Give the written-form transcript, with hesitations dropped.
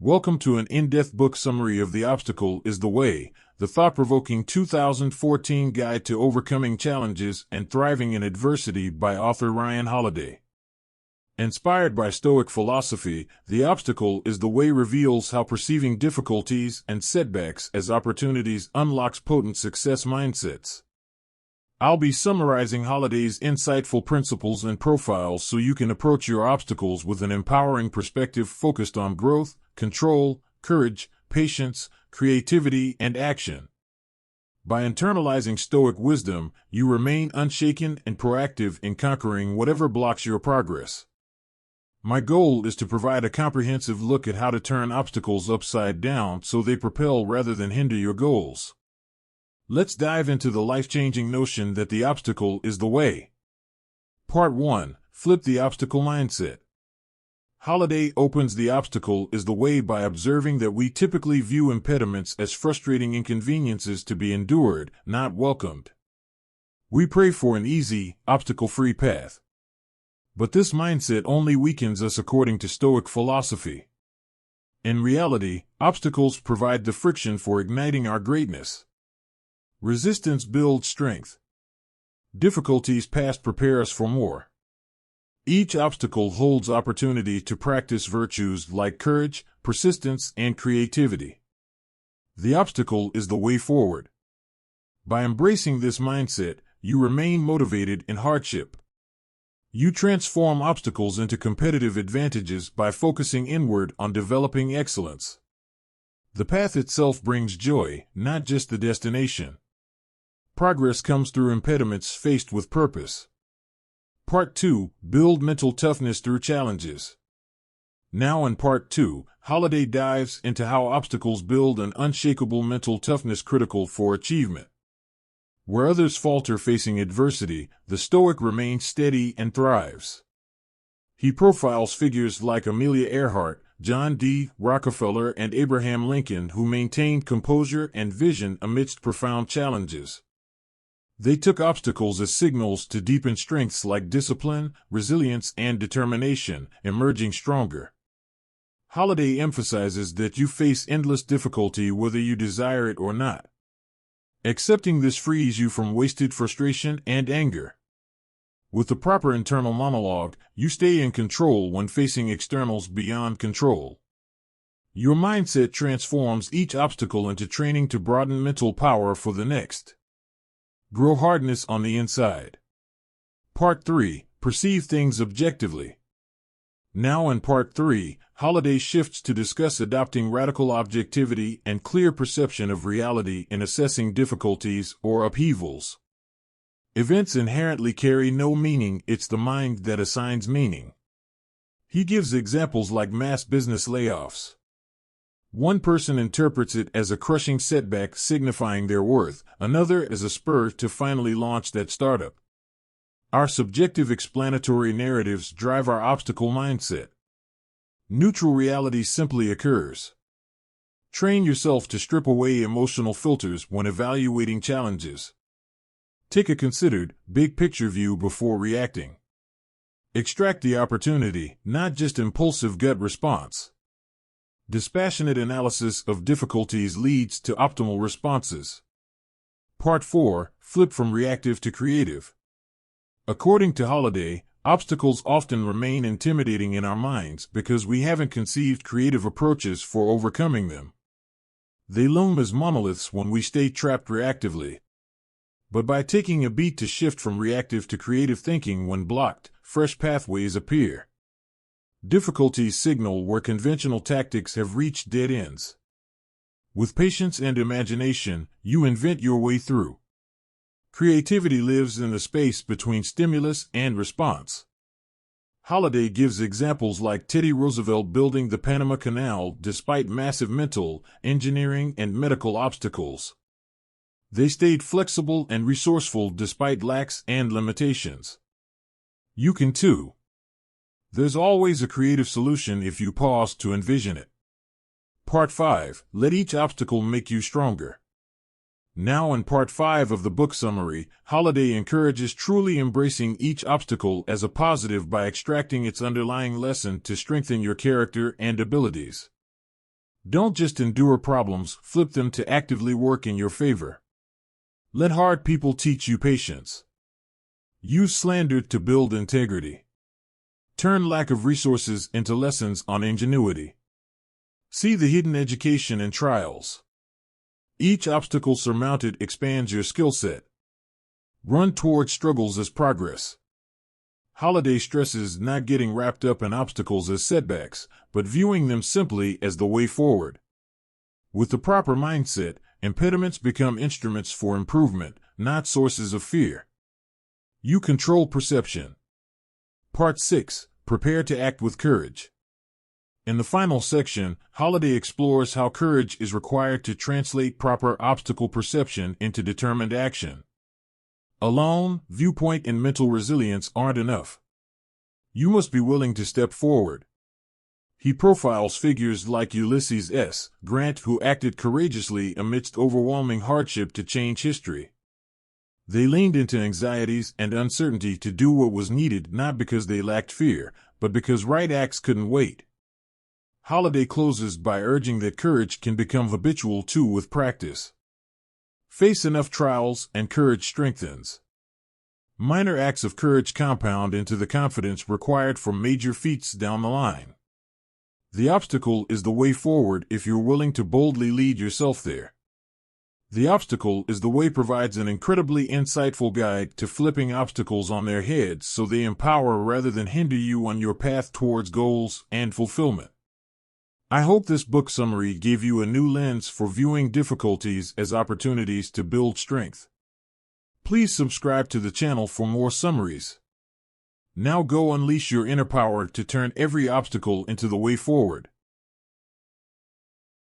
Welcome to an in-depth book summary of The Obstacle is the Way, the thought-provoking 2014 Guide to Overcoming Challenges and Thriving in Adversity by author Ryan Holiday. Inspired by Stoic philosophy, The Obstacle is the Way reveals how perceiving difficulties and setbacks as opportunities unlocks potent success mindsets. I'll be summarizing Holiday's insightful principles and profiles so you can approach your obstacles with an empowering perspective focused on growth, control, courage, patience, creativity, and action. By internalizing Stoic wisdom, you remain unshaken and proactive in conquering whatever blocks your progress. My goal is to provide a comprehensive look at how to turn obstacles upside down so they propel rather than hinder your goals. Let's dive into the life-changing notion that the obstacle is the way. Part 1. Flip the obstacle mindset. Holiday opens The Obstacle is the Way by observing that we typically view impediments as frustrating inconveniences to be endured, not welcomed. We pray for an easy, obstacle-free path. But this mindset only weakens us according to Stoic philosophy. In reality, obstacles provide the friction for igniting our greatness. Resistance builds strength. Difficulties past prepare us for more. Each obstacle holds opportunity to practice virtues like courage, persistence, and creativity. The obstacle is the way forward. By embracing this mindset, you remain motivated in hardship. You transform obstacles into competitive advantages by focusing inward on developing excellence. The path itself brings joy, not just the destination. Progress comes through impediments faced with purpose. Part 2. Build mental toughness through challenges. Now in Part 2, Holiday dives into how obstacles build an unshakable mental toughness critical for achievement. Where others falter facing adversity, the Stoic remains steady and thrives. He profiles figures like Amelia Earhart, John D. Rockefeller, and Abraham Lincoln who maintained composure and vision amidst profound challenges. They took obstacles as signals to deepen strengths like discipline, resilience, and determination, emerging stronger. Holiday emphasizes that you face endless difficulty whether you desire it or not. Accepting this frees you from wasted frustration and anger. With the proper internal monologue, you stay in control when facing externals beyond control. Your mindset transforms each obstacle into training to broaden mental power for the next. Grow hardness on the inside. Part 3. Perceive things objectively. Now in Part 3, Holiday shifts to discuss adopting radical objectivity and clear perception of reality in assessing difficulties or upheavals. Events inherently carry no meaning, it's the mind that assigns meaning. He gives examples like mass business layoffs. One person interprets it as a crushing setback signifying their worth, another as a spur to finally launch that startup. Our subjective explanatory narratives drive our obstacle mindset. Neutral reality simply occurs. Train yourself to strip away emotional filters when evaluating challenges. Take a considered, big-picture view before reacting. Extract the opportunity, not just impulsive gut response. Dispassionate analysis of difficulties leads to optimal responses. Part 4. Flip from reactive to creative. According to Holiday, obstacles often remain intimidating in our minds because we haven't conceived creative approaches for overcoming them. They loom as monoliths when we stay trapped reactively. But by taking a beat to shift from reactive to creative thinking when blocked, fresh pathways appear. Difficulties signal where conventional tactics have reached dead ends. With patience and imagination, you invent your way through. Creativity lives in the space between stimulus and response. Holiday gives examples like Teddy Roosevelt building the Panama Canal despite massive mental, engineering, and medical obstacles. They stayed flexible and resourceful despite lacks and limitations. You can too. There's always a creative solution if you pause to envision it. Part 5. Let each obstacle make you stronger. Now in Part 5 of the book summary, Holiday encourages truly embracing each obstacle as a positive by extracting its underlying lesson to strengthen your character and abilities. Don't just endure problems, flip them to actively work in your favor. Let hard people teach you patience. Use slander to build integrity. Turn lack of resources into lessons on ingenuity. See the hidden education in trials. Each obstacle surmounted expands your skill set. Run toward struggles as progress. Holiday stresses not getting wrapped up in obstacles as setbacks, but viewing them simply as the way forward. With the proper mindset, impediments become instruments for improvement, not sources of fear. You control perception. Part 6. Prepare to act with courage. In the final section, Holiday explores how courage is required to translate proper obstacle perception into determined action. Alone, viewpoint and mental resilience aren't enough. You must be willing to step forward. He profiles figures like Ulysses S. Grant, who acted courageously amidst overwhelming hardship to change history. They leaned into anxieties and uncertainty to do what was needed, not because they lacked fear, but because right acts couldn't wait. Holiday closes by urging that courage can become habitual too with practice. Face enough trials and courage strengthens. Minor acts of courage compound into the confidence required for major feats down the line. The obstacle is the way forward if you're willing to boldly lead yourself there. The obstacle is the way provides an incredibly insightful guide to flipping obstacles on their heads so they empower rather than hinder you on your path towards goals and fulfillment. I hope this book summary gave you a new lens for viewing difficulties as opportunities to build strength. Please subscribe to the channel for more summaries. Now go unleash your inner power to turn every obstacle into the way forward.